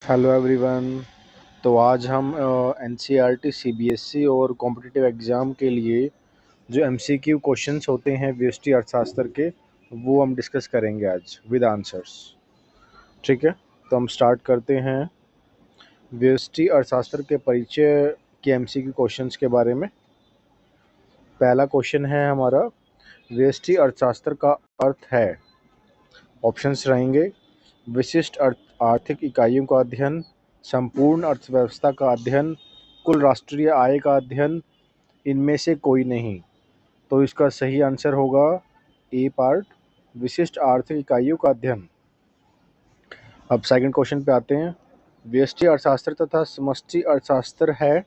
Hello everyone. तो आज हम एनसीईआरटी सीबीएसई और कॉम्पिटिटिव एग्ज़ाम के लिए जो एमसीक्यू क्वेश्चंस होते हैं व्यष्टि अर्थशास्त्र के, वो हम डिस्कस करेंगे आज विद आंसर्स। ठीक है, तो हम स्टार्ट करते हैं व्यष्टि अर्थशास्त्र के परिचय के एमसीक्यू क्वेश्चंस के बारे में। पहला क्वेश्चन है हमारा, व्यष्टि अर्थशास्त्र का अर्थ है। ऑप्शंस रहेंगे विशिष्ट आर्थिक इकाइयों का अध्ययन, संपूर्ण अर्थव्यवस्था का अध्ययन, कुल राष्ट्रीय आय का अध्ययन, इनमें से कोई नहीं। तो इसका सही आंसर होगा ए पार्ट, विशिष्ट आर्थिक इकाइयों का अध्ययन। अब सेकंड क्वेश्चन पे आते हैं। व्यष्टि अर्थशास्त्र तथा समष्टि अर्थशास्त्र है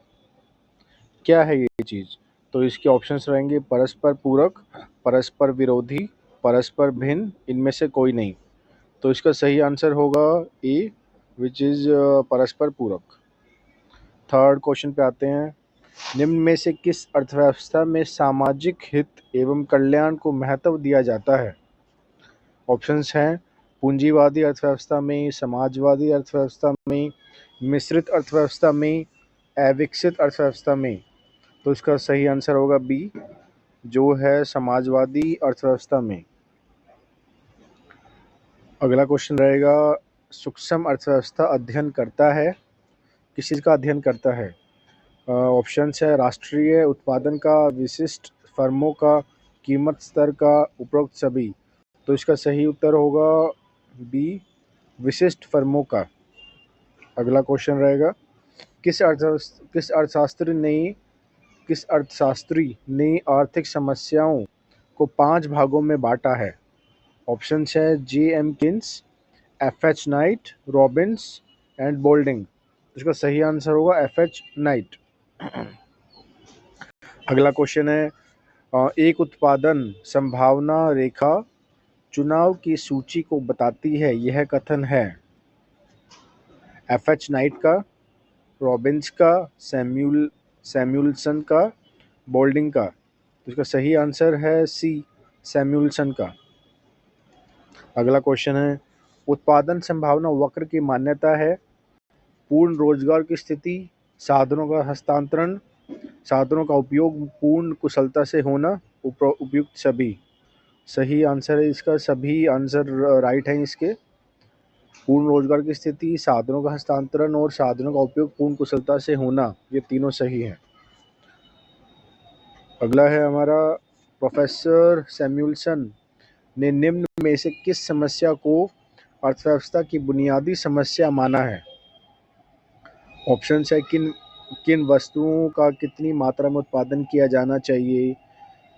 क्या है ये चीज़? तो इसके ऑप्शंस रहेंगे परस्पर पूरक, परस्पर विरोधी, परस्पर भिन्न, इनमें से कोई नहीं। तो इसका सही आंसर होगा ए, विच इज़ परस्पर पूरक। थर्ड क्वेश्चन पे आते हैं। निम्न में से किस अर्थव्यवस्था में सामाजिक हित एवं कल्याण को महत्व दिया जाता है? ऑप्शंस हैं पूंजीवादी अर्थव्यवस्था में, समाजवादी अर्थव्यवस्था में, मिश्रित अर्थव्यवस्था में, अविकसित अर्थव्यवस्था में। तो इसका सही आंसर होगा बी, जो है समाजवादी अर्थव्यवस्था में। अगला क्वेश्चन रहेगा, सूक्ष्म अर्थव्यवस्था अध्ययन करता है, किस चीज़ का अध्ययन करता है? ऑप्शंस है राष्ट्रीय उत्पादन का, विशिष्ट फर्मों का, कीमत स्तर का, उपरोक्त सभी। तो इसका सही उत्तर होगा बी, विशिष्ट फर्मों का। अगला क्वेश्चन रहेगा, किस अर्थशास्त्री ने आर्थिक समस्याओं को 5 भागों में बांटा है? ऑप्शंस है J M Keynes, F H Knight, Robbins and Boulding. इसका सही आंसर होगा एफ एच नाइट। अगला क्वेश्चन है, एक उत्पादन संभावना रेखा चुनाव की सूची को बताती है, यह कथन है? एफ एच नाइट का, रॉबिन्स का, सैम्यूल्सन का, बोल्डिंग का। तो इसका सही आंसर है सी, सैम्यूल्सन का। अगला क्वेश्चन है, उत्पादन संभावना वक्र की मान्यता है पूर्ण रोजगार की स्थिति, साधनों का हस्तांतरण, साधनों का उपयोग पूर्ण कुशलता से होना, उपयुक्त सभी। सही आंसर है इसका, सभी आंसर राइट हैं इसके। पूर्ण रोजगार की स्थिति, साधनों का हस्तांतरण और साधनों का उपयोग पूर्ण कुशलता से होना, ये तीनों सही हैं। अगला है हमारा, प्रोफेसर सैम्यूल्सन ने निम्न में से किस समस्या को अर्थव्यवस्था की बुनियादी समस्या माना है? ऑप्शन है किन किन वस्तुओं का कितनी मात्रा में उत्पादन किया जाना चाहिए,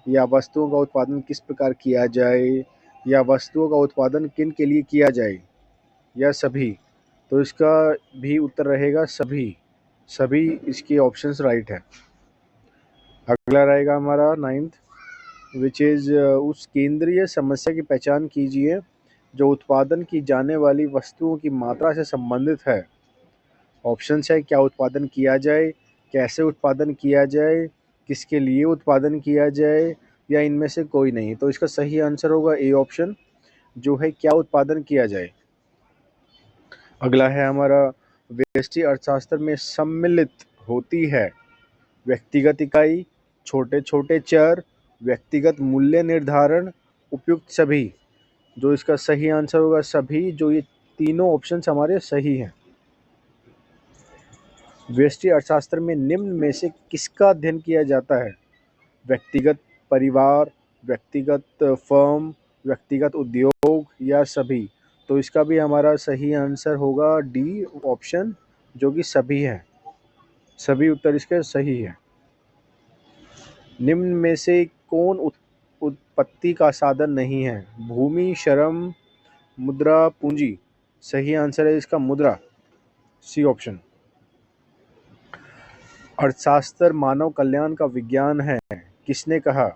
या वस्तुओं का उत्पादन किस प्रकार किया जाए, या वस्तुओं का उत्पादन किन के लिए किया जाए, या सभी। तो इसका भी उत्तर रहेगा सभी। सभी इसके ऑप्शंस राइट है। अगला रहेगा हमारा नाइन्थ, विच इज़ उस केंद्रीय समस्या की पहचान कीजिए जो उत्पादन की जाने वाली वस्तुओं की मात्रा से संबंधित है। ऑप्शंस है क्या उत्पादन किया जाए, कैसे उत्पादन किया जाए, किसके लिए उत्पादन किया जाए, या इनमें से कोई नहीं। तो इसका सही आंसर होगा ए ऑप्शन, जो है क्या उत्पादन किया जाए। अगला है हमारा, व्यष्टि अर्थशास्त्र में सम्मिलित होती है व्यक्तिगत इकाई, छोटे छोटे चर, व्यक्तिगत मूल्य निर्धारण, उपयुक्त सभी। जो इसका सही आंसर होगा सभी, जो ये तीनों ऑप्शंस हमारे सही हैं। व्यष्टि अर्थशास्त्र में निम्न में से किसका अध्ययन किया जाता है? व्यक्तिगत परिवार, व्यक्तिगत फर्म, व्यक्तिगत उद्योग, या सभी। तो इसका भी हमारा सही आंसर होगा डी ऑप्शन, जो कि सभी है। सभी उत्तर इसके सही है। निम्न में से कौन उत्पत्ति का साधन नहीं है? भूमि, श्रम, मुद्रा, पूंजी। सही आंसर है इसका मुद्रा, सी ऑप्शन। अर्थशास्त्र मानव कल्याण का विज्ञान है, किसने कहा?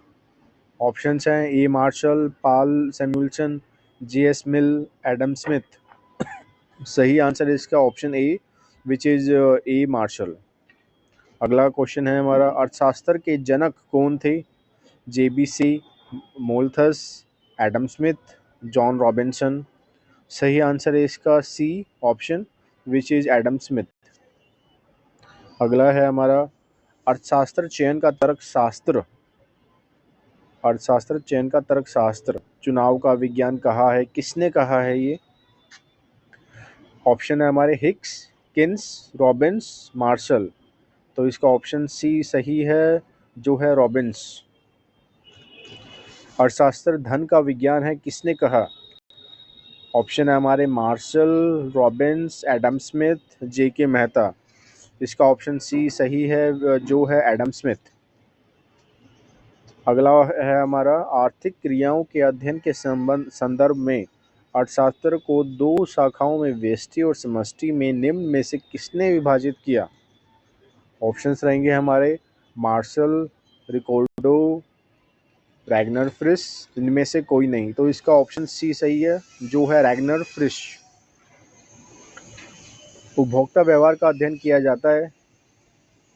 ऑप्शंस हैं A Marshall, Paul Samuelson, J S Mill, Adam Smith. सही आंसर है इसका option A, which is A Marshall. अगला क्वेश्चन है हमारा, अर्थशास्त्र के जनक कौन थे? J B Say, Malthus, Adam Smith, John Robinson. सही आंसर है इसका C option, which is Adam Smith. अगला है हमारा अर्थशास्त्र चयन का तर्कशास्त्र। अर्थशास्त्र चयन का तर्कशास्त्र चुनाव का विज्ञान कहा है, किसने कहा है ये? ऑप्शन है हमारे हिक्स, किन्स, रॉबिन्स, मार्शल। तो इसका ऑप्शन सी सही है, जो है रॉबिन्स। अर्थशास्त्र धन का विज्ञान है, किसने कहा? ऑप्शन है हमारे मार्शल, रॉबिन्स, एडम स्मिथ, जे के मेहता। इसका ऑप्शन सी सही है, जो है एडम स्मिथ। अगला है हमारा आर्थिक क्रियाओं के अध्ययन के संदर्भ में अर्थशास्त्र को दो शाखाओं में व्यष्टि और समष्टि में निम्न में से किसने विभाजित किया? ऑप्शंस रहेंगे हमारे मार्शल, रिकॉर्डो, रैगनर फ्रिश, इनमें से कोई नहीं। तो इसका ऑप्शन सी सही है, जो है रैगनर फ्रिश। उपभोक्ता व्यवहार का अध्ययन किया जाता है।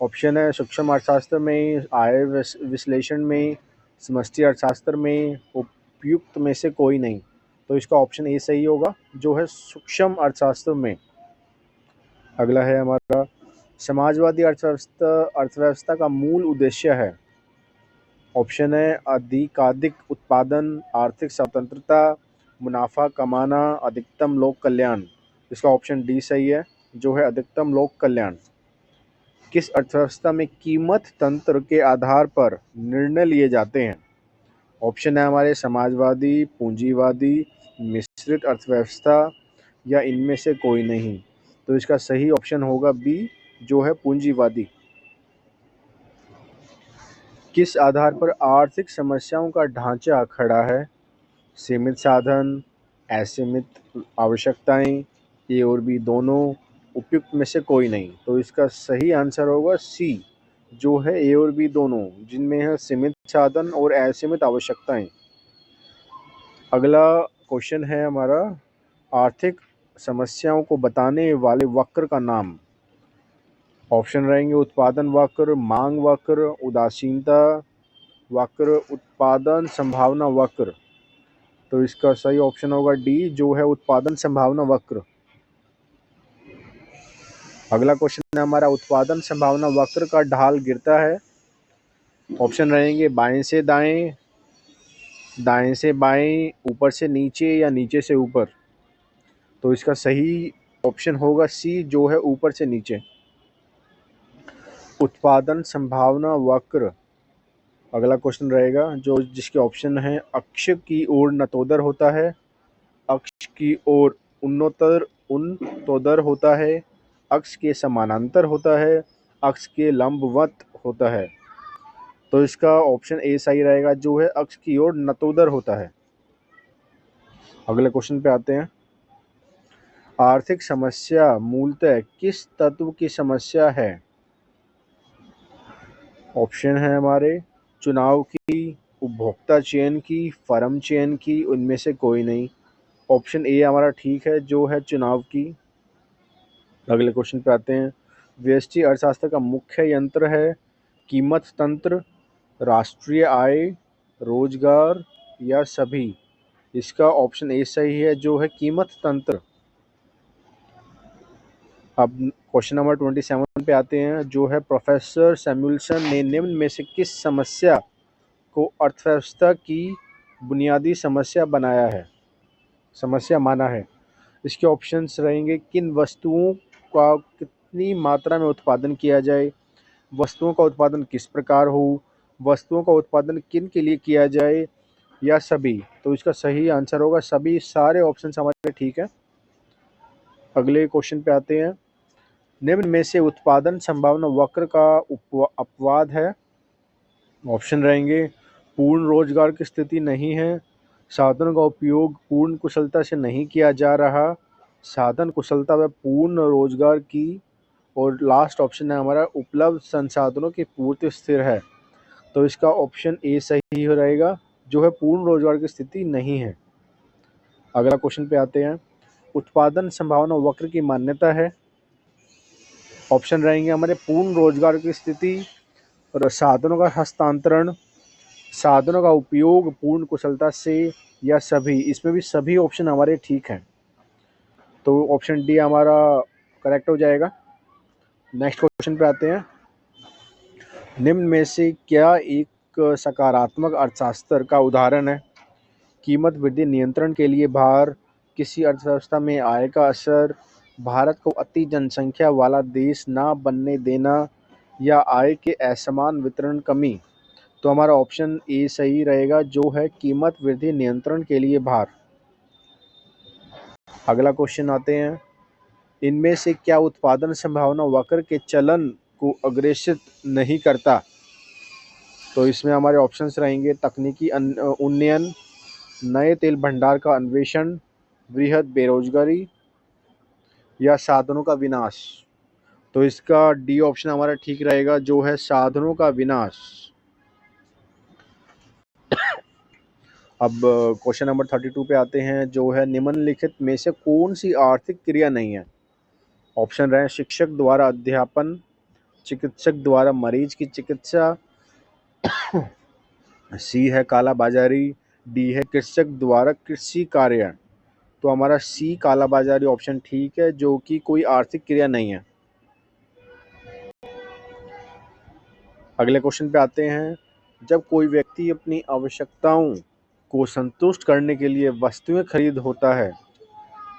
ऑप्शन है सूक्ष्म अर्थशास्त्र में, आय विश्लेषण में, समष्टि अर्थशास्त्र में, उपयुक्त में से कोई नहीं। तो इसका ऑप्शन ए सही होगा, जो है सूक्ष्म अर्थशास्त्र में। अगला है हमारा समाजवादी अर्थव्यवस्था का मूल उद्देश्य है। ऑप्शन है अधिकाधिक उत्पादन, आर्थिक स्वतंत्रता, मुनाफा कमाना, अधिकतम लोक कल्याण। इसका ऑप्शन डी सही है, जो है अधिकतम लोक कल्याण। किस अर्थव्यवस्था में कीमत तंत्र के आधार पर निर्णय लिए जाते हैं? ऑप्शन है हमारे समाजवादी, पूंजीवादी, मिश्रित अर्थव्यवस्था या इनमें से कोई नहीं। तो इसका सही ऑप्शन होगा बी, जो है पूंजीवादी। किस आधार पर आर्थिक समस्याओं का ढांचा खड़ा है? सीमित साधन, असीमित आवश्यकताएं, ए और बी दोनों, उपयुक्त में से कोई नहीं। तो इसका सही आंसर होगा सी, जो है ए और बी दोनों, जिनमें है सीमित साधन और असीमित आवश्यकताएं। अगला क्वेश्चन है हमारा आर्थिक समस्याओं को बताने वाले वक्र का नाम। ऑप्शन रहेंगे उत्पादन वक्र, मांग वक्र, उदासीनता वक्र, उत्पादन संभावना वक्र। तो इसका सही ऑप्शन होगा डी, जो है उत्पादन संभावना वक्र। अगला क्वेश्चन है हमारा उत्पादन संभावना वक्र का ढाल गिरता है। ऑप्शन रहेंगे बाएं से दाएं, दाएं से बाएं, ऊपर से नीचे या नीचे से ऊपर। तो इसका सही ऑप्शन होगा सी, जो है ऊपर से नीचे। उत्पादन संभावना वक्र अगला क्वेश्चन रहेगा, जो जिसके ऑप्शन है अक्ष की ओर नतोदर होता है, अक्ष की ओर उन्नतोदर होता है, अक्ष के समानांतर होता है, अक्ष के लंबवत होता है। तो इसका ऑप्शन ए सही रहेगा, जो है अक्ष की ओर नतोदर होता है। अगले क्वेश्चन पे आते हैं। आर्थिक समस्या मूलतः किस तत्व की समस्या है? ऑप्शन है हमारे चुनाव की, उपभोक्ता चयन की, फर्म चयन की, उनमें से कोई नहीं। ऑप्शन ए हमारा ठीक है, जो है चुनाव की। अगले क्वेश्चन पे आते हैं। व्यष्टि अर्थशास्त्र का मुख्य यंत्र है कीमत तंत्र, राष्ट्रीय आय, रोजगार या सभी। इसका ऑप्शन ए सही है, जो है कीमत तंत्र। अब क्वेश्चन नंबर 27 पे आते हैं, जो है प्रोफेसर सैमुअल्सन ने निम्न में से किस समस्या को अर्थव्यवस्था की बुनियादी समस्या माना है? इसके ऑप्शंस रहेंगे किन वस्तुओं का कितनी मात्रा में उत्पादन किया जाए, वस्तुओं का उत्पादन किस प्रकार हो, वस्तुओं का उत्पादन किन के लिए किया जाए, या सभी। तो इसका सही आंसर होगा सभी। सारे ऑप्शंस हमारे ठीक है। अगले क्वेश्चन पे आते हैं। निम्न में से उत्पादन संभावना वक्र का अपवाद है। ऑप्शन रहेंगे पूर्ण रोजगार की स्थिति नहीं है, साधनों का उपयोग पूर्ण कुशलता से नहीं किया जा रहा, साधन कुशलता व पूर्ण रोजगार की, और लास्ट ऑप्शन है हमारा उपलब्ध संसाधनों की पूर्ति स्थिर है। तो इसका ऑप्शन ए सही हो रहेगा, जो है पूर्ण रोजगार की स्थिति नहीं है। अगला क्वेश्चन पे आते हैं। उत्पादन संभावना वक्र की मान्यता है। ऑप्शन रहेंगे हमारे पूर्ण रोजगार की स्थिति, और साधनों का हस्तांतरण, साधनों का उपयोग पूर्ण कुशलता से, या सभी। इसमें भी सभी ऑप्शन हमारे ठीक हैं। तो ऑप्शन डी हमारा करेक्ट हो जाएगा। नेक्स्ट क्वेश्चन पे आते हैं। निम्न में से क्या एक सकारात्मक अर्थशास्त्र का उदाहरण है? कीमत वृद्धि नियंत्रण के लिए भार, किसी अर्थव्यवस्था में आय का असर, भारत को अति जनसंख्या वाला देश ना बनने देना, या आय के असमान वितरण कमी। तो हमारा ऑप्शन ए सही रहेगा, जो है कीमत वृद्धि नियंत्रण के लिए भार। अगला क्वेश्चन आते हैं। इनमें से क्या उत्पादन संभावना वक्र के चलन को अग्रेसित नहीं करता? तो इसमें हमारे ऑप्शंस रहेंगे तकनीकी उन्नयन, नए तेल भंडार का अन्वेषण, वृहद बेरोजगारी, या साधनों का विनाश। तो इसका डी ऑप्शन हमारा ठीक रहेगा, जो है साधनों का विनाश। अब क्वेश्चन नंबर 32 पे आते हैं, जो है निम्नलिखित में से कौन सी आर्थिक क्रिया नहीं है? ऑप्शन रहे शिक्षक द्वारा अध्यापन, चिकित्सक द्वारा मरीज की चिकित्सा, सी है काला बाजारी, डी है कृषक द्वारा कृषि कार्य। तो हमारा सी काला बाजारी ऑप्शन ठीक है, जो कि कोई आर्थिक क्रिया नहीं है। अगले क्वेश्चन पे आते हैं। जब कोई व्यक्ति अपनी आवश्यकताओं को संतुष्ट करने के लिए वस्तुएं खरीद होता है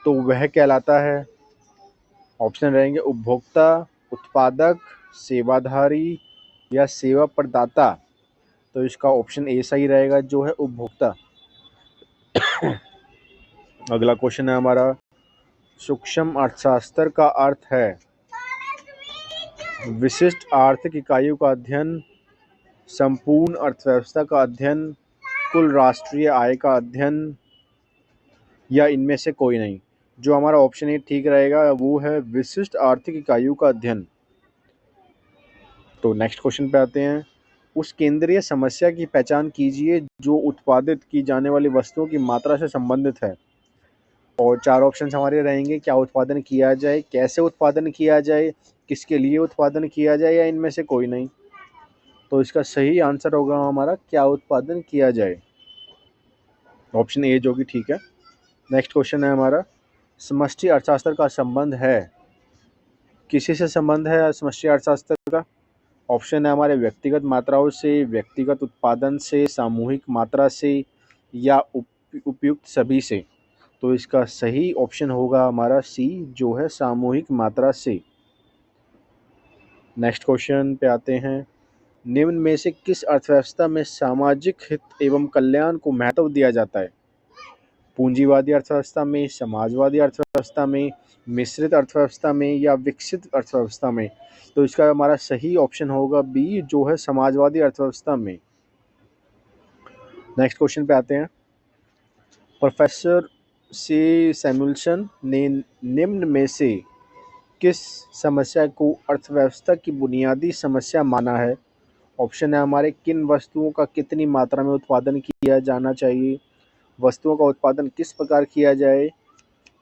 तो वह कहलाता है? ऑप्शन रहेंगे उपभोक्ता, उत्पादक, सेवाधारी, या सेवा प्रदाता। तो इसका ऑप्शन ए सही रहेगा, जो है उपभोक्ता। अगला क्वेश्चन है हमारा, सूक्ष्म अर्थशास्त्र का अर्थ है विशिष्ट आर्थिक इकाइयों का अध्ययन, संपूर्ण अर्थव्यवस्था का अध्ययन, कुल राष्ट्रीय आय का अध्ययन, या इनमें से कोई नहीं। जो हमारा ऑप्शन ए ठीक रहेगा, वो है विशिष्ट आर्थिक इकाइयों का अध्ययन। तो नेक्स्ट क्वेश्चन पे आते हैं। उस केंद्रीय समस्या की पहचान कीजिए जो उत्पादित की जाने वाली वस्तुओं की मात्रा से संबंधित है। और चार ऑप्शंस हमारे रहेंगे, क्या उत्पादन किया जाए, कैसे उत्पादन किया जाए, किसके लिए उत्पादन किया जाए, या इनमें से कोई नहीं। तो इसका सही आंसर होगा हमारा क्या उत्पादन किया जाए, ऑप्शन ए, जो कि ठीक है। नेक्स्ट क्वेश्चन है हमारा, समष्टि अर्थशास्त्र का संबंध है, किसी से संबंध है समष्टि अर्थशास्त्र का? ऑप्शन है हमारे व्यक्तिगत मात्राओं से, व्यक्तिगत उत्पादन से, सामूहिक मात्रा से, या उपयुक्त सभी से। तो इसका सही ऑप्शन होगा हमारा सी, जो है सामूहिक मात्रा से। नेक्स्ट क्वेश्चन पे आते हैं। निम्न में से किस अर्थव्यवस्था में सामाजिक हित एवं कल्याण को महत्व दिया जाता है? पूंजीवादी अर्थव्यवस्था में, समाजवादी अर्थव्यवस्था में, मिश्रित अर्थव्यवस्था में, या विकसित अर्थव्यवस्था में? तो इसका हमारा सही ऑप्शन होगा बी, जो है समाजवादी अर्थव्यवस्था में। नेक्स्ट क्वेश्चन पे आते हैं। प्रोफेसर सी सैमुअल्सन ने निम्न में से किस समस्या को अर्थव्यवस्था की बुनियादी समस्या माना है? ऑप्शन है हमारे किन वस्तुओं का कितनी मात्रा में उत्पादन किया जाना चाहिए, वस्तुओं का उत्पादन किस प्रकार किया जाए,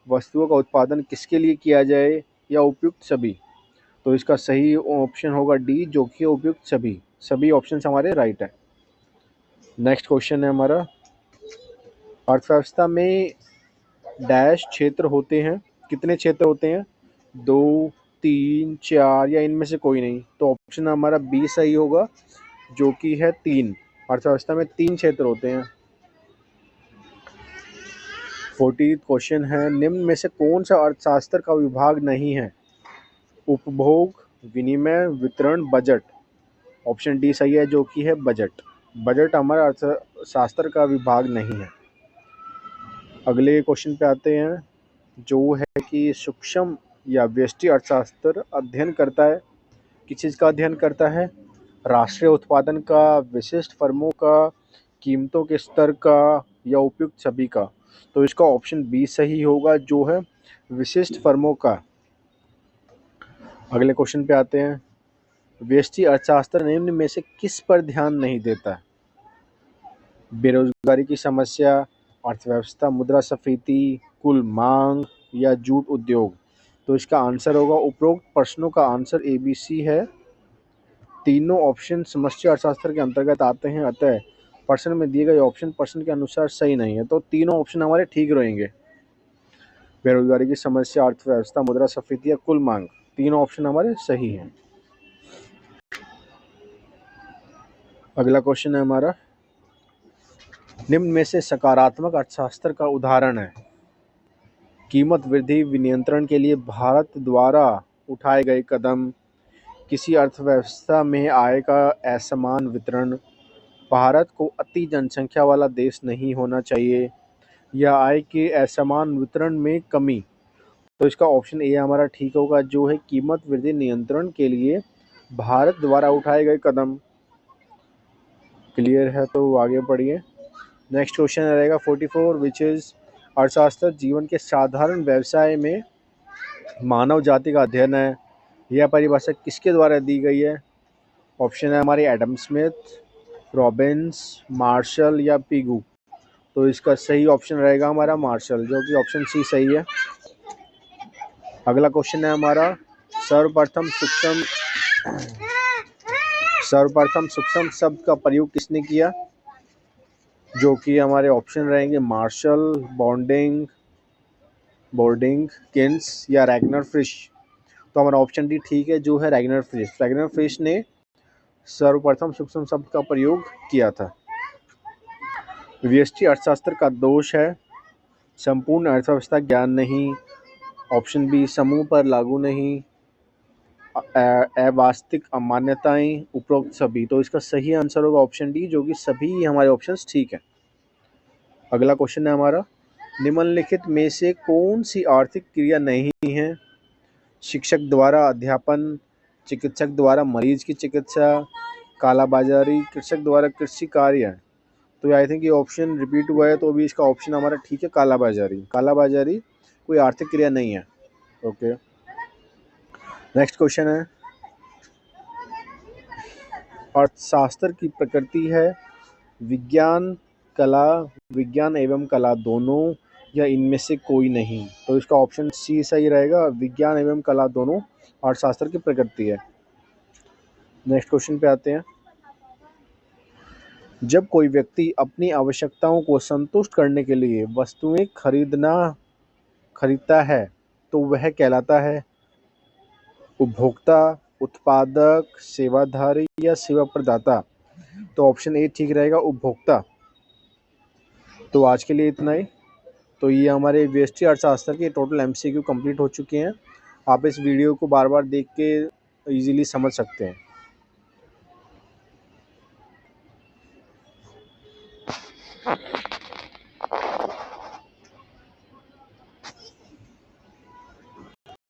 वस्तुओं का उत्पादन किसके लिए किया जाए, या उपयुक्त सभी। तो इसका सही ऑप्शन होगा डी, जो कि उपयुक्त सभी। सभी ऑप्शंस हमारे राइट है। नेक्स्ट क्वेश्चन है हमारा, अर्थव्यवस्था में डैश क्षेत्र होते हैं, कितने क्षेत्र होते हैं? 2, 3, 4, या इनमें से कोई नहीं। तो ऑप्शन हमारा बी सही होगा, जो कि है 3। अर्थव्यवस्था में 3 क्षेत्र होते हैं। 40 क्वेश्चन है, निम्न में से कौन सा अर्थशास्त्र का विभाग नहीं है? उपभोग, विनिमय, वितरण, बजट। ऑप्शन डी सही है, जो कि है बजट। बजट हमारा अर्थशास्त्र का विभाग नहीं है। अगले क्वेश्चन पे आते हैं, जो है कि सूक्ष्म या व्यष्टि अर्थशास्त्र अध्ययन करता है, किस चीज़ का अध्ययन करता है? राष्ट्रीय उत्पादन का, विशिष्ट फर्मों का, कीमतों के स्तर का, या उपयुक्त सभी का। तो इसका ऑप्शन बी सही होगा, जो है विशिष्ट फर्मों का। अगले क्वेश्चन पे आते हैं, व्यष्टि अर्थशास्त्र निम्न में से किस पर ध्यान नहीं देता? बेरोजगारी की समस्या, अर्थव्यवस्था मुद्रास्फीति, कुल मांग, या जूट उद्योग। तो इसका आंसर होगा उपरोक्त प्रश्नों का आंसर ए बी सी है। तीनों ऑप्शन समष्टि अर्थशास्त्र के अंतर्गत आते हैं, अतः प्रश्न में दिए गए ऑप्शन प्रश्न के अनुसार सही नहीं है। तो तीनों ऑप्शन हमारे ठीक रहेंगे। बेरोजगारी की समस्या, अर्थव्यवस्था, मुद्रास्फीति या कुल मांग। तीनों ऑप्शन हमारे सही हैं। अगला क्वेश्चन है हमारा, निम्न में से सकारात्मक अर्थशास्त्र का उदाहरण है। कीमत वृद्धि विनियंत्रण के लिए भारत द्वारा उठाए गए कदम, किसी अर्थव्यवस्था में आय का असमान वितरण, भारत को अति जनसंख्या वाला देश नहीं होना चाहिए, या आय के असमान वितरण में कमी। तो इसका ऑप्शन ए हमारा ठीक होगा, जो है कीमत वृद्धि नियंत्रण के लिए भारत द्वारा उठाए गए कदम। क्लियर है तो आगे बढ़िए। नेक्स्ट क्वेश्चन रहेगा 44, विच इज अर्थशास्त्र जीवन के साधारण व्यवसाय में मानव जाति का अध्ययन है। यह परिभाषा किसके द्वारा दी गई है? ऑप्शन है हमारे एडम स्मिथ, रॉबिन्स, मार्शल या पिगू। तो इसका सही ऑप्शन रहेगा हमारा मार्शल, जो कि ऑप्शन सी सही है। अगला क्वेश्चन है हमारा, सर्वप्रथम सूक्ष्म शब्द का प्रयोग किसने किया? जो कि हमारे ऑप्शन रहेंगे मार्शल, बोर्डिंग, किन्स या रैगनर फ्रिश। तो हमारा ऑप्शन डी ठीक है, जो है रैगनर फ्रिश। रैगनर फ्रिश ने सर्वप्रथम सूक्ष्म शब्द का प्रयोग किया था। व्यष्टि अर्थशास्त्र का दोष है संपूर्ण अर्थव्यवस्था ज्ञान नहीं, ऑप्शन बी समूह पर लागू नहीं, अवास्तविक अमान्यताएं, उपरोक्त सभी। तो इसका सही आंसर होगा ऑप्शन डी, जो कि सभी हमारे ऑप्शंस ठीक है। अगला क्वेश्चन है हमारा, निम्नलिखित में से कौन सी आर्थिक क्रिया नहीं है? शिक्षक द्वारा अध्यापन, चिकित्सक द्वारा मरीज की चिकित्सा, कालाबाजारी, कृषक द्वारा कृषि कार्य। तो आई थिंक ये ऑप्शन रिपीट हुआ है, तो अभी इसका ऑप्शन हमारा ठीक है कालाबाजारी। कालाबाजारी कोई आर्थिक क्रिया नहीं है। ओके, नेक्स्ट क्वेश्चन है, अर्थशास्त्र की प्रकृति है विज्ञान एवं कला दोनों, या इनमें से कोई नहीं। तो इसका ऑप्शन सी सही रहेगा, विज्ञान एवं कला दोनों अर्थशास्त्र की प्रकृति है। नेक्स्ट क्वेश्चन पे आते हैं, जब कोई व्यक्ति अपनी आवश्यकताओं को संतुष्ट करने के लिए वस्तुएं खरीदता है तो वह कहलाता है उपभोक्ता, उत्पादक, सेवाधारी या सेवा प्रदाता। तो ऑप्शन ए ठीक रहेगा, उपभोक्ता। तो आज के लिए इतना ही। तो ये हमारे व्यष्टि अर्थशास्त्र के टोटल एमसीक्यू कंप्लीट हो चुके हैं। आप इस वीडियो को बार बार देख के इजीली समझ सकते हैं।